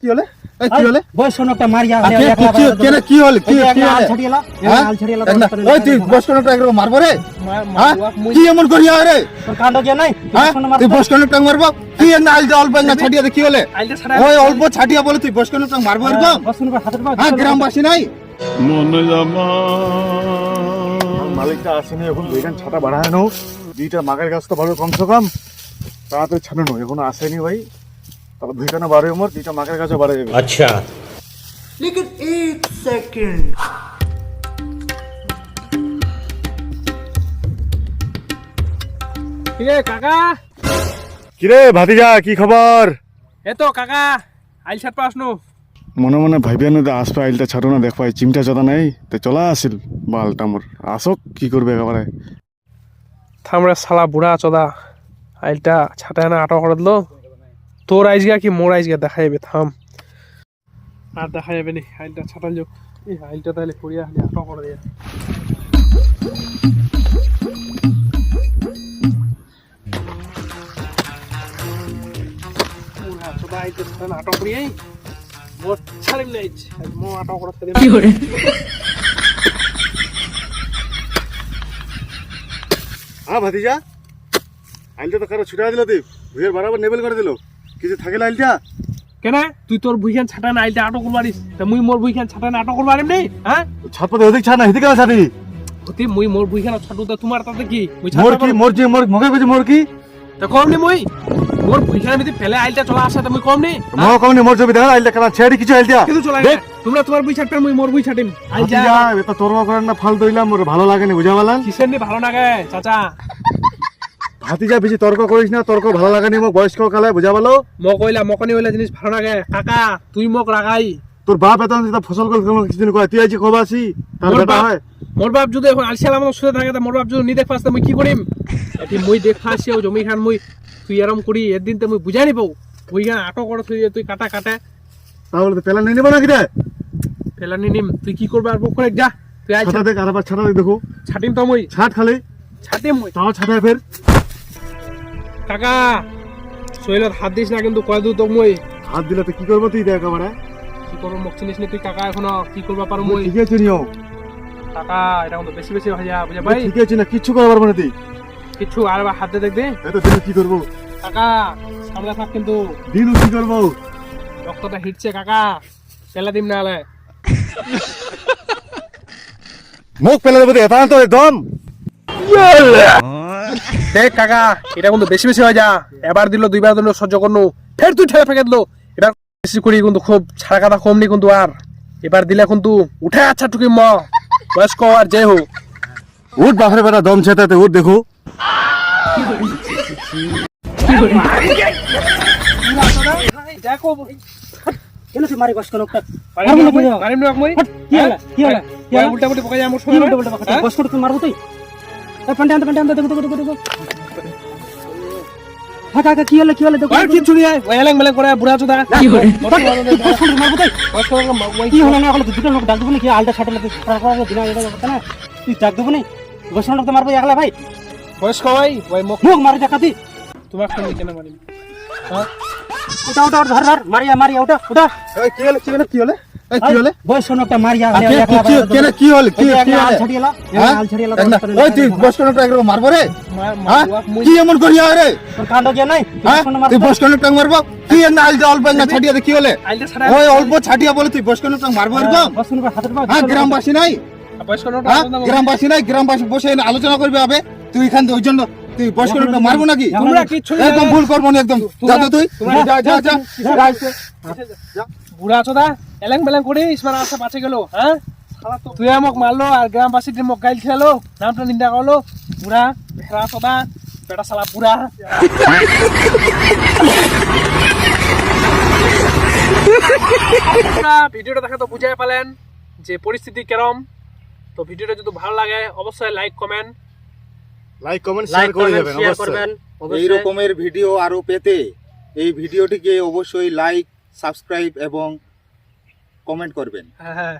কি হলে কি হলে বয়স একটা মারিয়া কেন কি হল কি ওই তুই বস কোনটা একরকম মারবো রে কি এমন করিয়া রে তোর কাণ্ড কি নাই তুই বস কোনটা মারবো কি না আলটা অল্প না ছাটিয়া দে কি হলে ওই অল্প ছাটিয়া বলে তুই বস কোনটা মারবো এরকম বস কোনটা হাতের পা হ্যাঁ গ্রামবাসী নাই মনে জামা মালিকটা আসেনি এখন ভেগান ছাতা বাড়ায় নাও দুইটা মাগের গাছ তো ভালো কমসে কম তাড়াতাড়ি ছাড়ানো এখনো আসেনি ভাই তাহলে ভেগানো বাড়ে আমার দুইটা মাগের গাছও বাড়ে যাবে আচ্ছা लेकिन 1 सेकंड কিরে কাকা কিরে ভাতিজা কি খবর এতো কাকা আইল ছাড় পাসনু মনে মনে ভাইবেন আসবে আইলটা ছাড়ো না দেখ পাই চিমটা চদা নাই তো চলা আসিল বালটা মোর আসক কি করবে একেবারে থামরে শালা বুড়া চোদা আইলটা ছাটায় না আটো করে দিলো তোর আইজগা কি মোর আইজগা দেখা যাবে থাম আর দেখা যাবে নি আইলটা ছাটাল যোগ এই আইলটা তাহলে পড়িয়া খালি আটো করে দিয়ে বুড়া চোদা আইলটা ছাটায় না আটো করিয়াই মোর ছাড়িম নাই মো আটো করে ছাড়িম কি করে হ্যাঁ ভাতিজা আইলটা তো কারো ছুটা দিল তুই ভুয়ের বরাবর নেবেল করে দিল কিছু থাকে না আইলটা কেন তুই তোর বুইখান ছাটা না আইলটা আটো করবারিস তা মুই মোর বুইখান ছাটা না আটো করবারিম নেই হ্যাঁ ছাদ পথে ওদিক ছাড় না হেদিকে ছাড়ি তুই মুই মোর বুইখান ছাটু তা তোমার তাতে কি মুই মোর কি মোর যে মোর মগে কইছি মোর কি তা কম নি মুই মোর বুইখান ভিতরে ফেলে আইলটা চলা আসা তা মুই কম নি মগ কমনি মোর জমি দেখা আইলটা কানা ছেড়ি কিছু আইলটা কিন্তু চলা তোমরা তোমার বুই ছাটটা মুই মোর বুই ছাটিম আইলটা ভাতিজা এটা তোর করেন না ফাল দইলাম মোর ভালো লাগে না বুঝা পালাম কিসের নি ভালো লাগে চাচা ভাতিজা বেশি তর্ক করিস না তর্ক ভালো লাগে না মোক বয়স্ক কালে বুঝা পালো ম কইলা মকনি হইলা জিনিস ভালো লাগে কাকা তুই মোক রাগাই তোর বাপ এত যেটা ফসল করে কিছুদিন কয় তুই আইছি কবা আসি তার মোর বেটা বাপ হয় মোর বাপ যদি এখন আলসাল আমার সুদে থাকে তা মোর বাপ যদি নি দেখ পাস মুই কি করিম এটি মুই দেখ পাসি ও জমি খান মুই তুই এরম করি একদিন তো মুই বুঝাই নিবো বুইখান আটো করে তুই কাটা কাটা তাহলে তো পেলা নিয়ে নেবো নাকি রে ফেলা নিম তুই কি করবে আর বক করে যা তুই আই ছাতা দেখ আরেকবার ছাতা দেখ দেখো ছাটিম তো মুই ছাট খালি ছাটিম মুই তাও ছাতায় ফের কাকা শৈলত হাত দিস না কিন্তু কয় দু তো মই হাত দিলে তো কি করবো তুই দেখ একেবারে কি করবো মোক চিনিস নি তুই কাকা এখনো কি করবা পারো মই ঠিক আছে নিও কাকা এটা কিন্তু বেশি বেশি ভাইয়া বুঝা ভাই ঠিক আছে না কিচ্ছু করবার মানে তুই কিছু আর হাত দে দেখ দে এত দিন কি করবো কাকা সামনে থাক কিন্তু দিন কি করবো রক্তটা হিটছে কাকা পেলা দিম না হলে মুখ পেলে দেবো এটা তো একদম দেখ কাকা এটা কিন্তু বেশি বেশি হয়ে যা এবার দিল দুইবার দিল সহ্য করনু ফের তুই ঠেলে ফেকে দিল এবার বেশি করি কিন্তু খুব ছাড়া কথা কম নি কিন্তু আর এবার দিলে কিন্তু উঠে আচ্ছা টুকি ম বয়স্ক আর যে হোক উঠ বাপরে বেটা দম ছেতাতে উঠ দেখো দেখো কেন তুই মারি বস কোন একটা মারিম না মই কি হলো কি হলো কি হলো উল্টা উল্টা পকাই আমার কি উল্টো উল্টো কথা বস কোন মারবো তুই পান্ডে আনতে দেখো দেখো হ্যাঁ কাকা কি হলো দেখো আর কিছু নিয়ে ওয়ালেং মেলেং করে বুড়া চোদা কি করে বস কোন মারবো তুই কি হলো না এখন দুটো লোক ডাক দেবো না কি আলটা ছাটলে তুই খারাপ দিনা এটা কথা না তুই ডাক দেবো না বস কোন মারবো একলা ভাই বয়স্ক ভাই ওই মুখ মুখ মারি দেখা তুই তোমার কেন কেন মারিম হ্যাঁ ওটা ধর মারিয়া ওটা কি হলে কি হলে কি হলে বয়স একটা মারিয়া কেন কি হল কি আল ছাড়িয়েলা আল ছাড়িয়েলা ওই তুই বস কোনটা একরকম মারবো রে কি এমন করিয়া রে তোর কাণ্ড কি নাই তুই বস কোনটা মারবো কি না আলটা অল্প না ছাটিয়া দে কি হলে আইলটা ছাড়া ওই অল্প ছাটিয়া বলে তুই বস কোনটা মারবো এরকম বস কোন হাতের পা হ্যাঁ গ্রামবাসী নাই বয়স্ক গ্রামবাসী বসে আলোচনা করবে হবে তুই এখান থেকে ওই জন্য তুই বস কোনটা মারবো নাকি তোমরা কিচ্ছু একদম ভুল করবো না একদম যা তো তুই যা বুড়া চোদা এলেং বেলেং করে ইসমান আসা পাছে গেল হ্যাঁ তুই আমাক মারলো আর গ্রামবাসী মোক গাইল খেলো নামটা নিন্দা করলো বুড়া ভেড়া চোদা বেটা শালা বুড়া ভিডিওটা দেখে তো বুঝাই পালেন যে পরিস্থিতি কেরম তো ভিডিওটা যদি ভালো লাগে অবশ্যই লাইক কমেন্ট শেয়ার করে যাবেন শেয়ার করবেন এই রকমের ভিডিও আরো পেতে এই ভিডিওটিকে অবশ্যই লাইক সাবস্ক্রাইব এবং কমেন্ট করবেন হ্যাঁ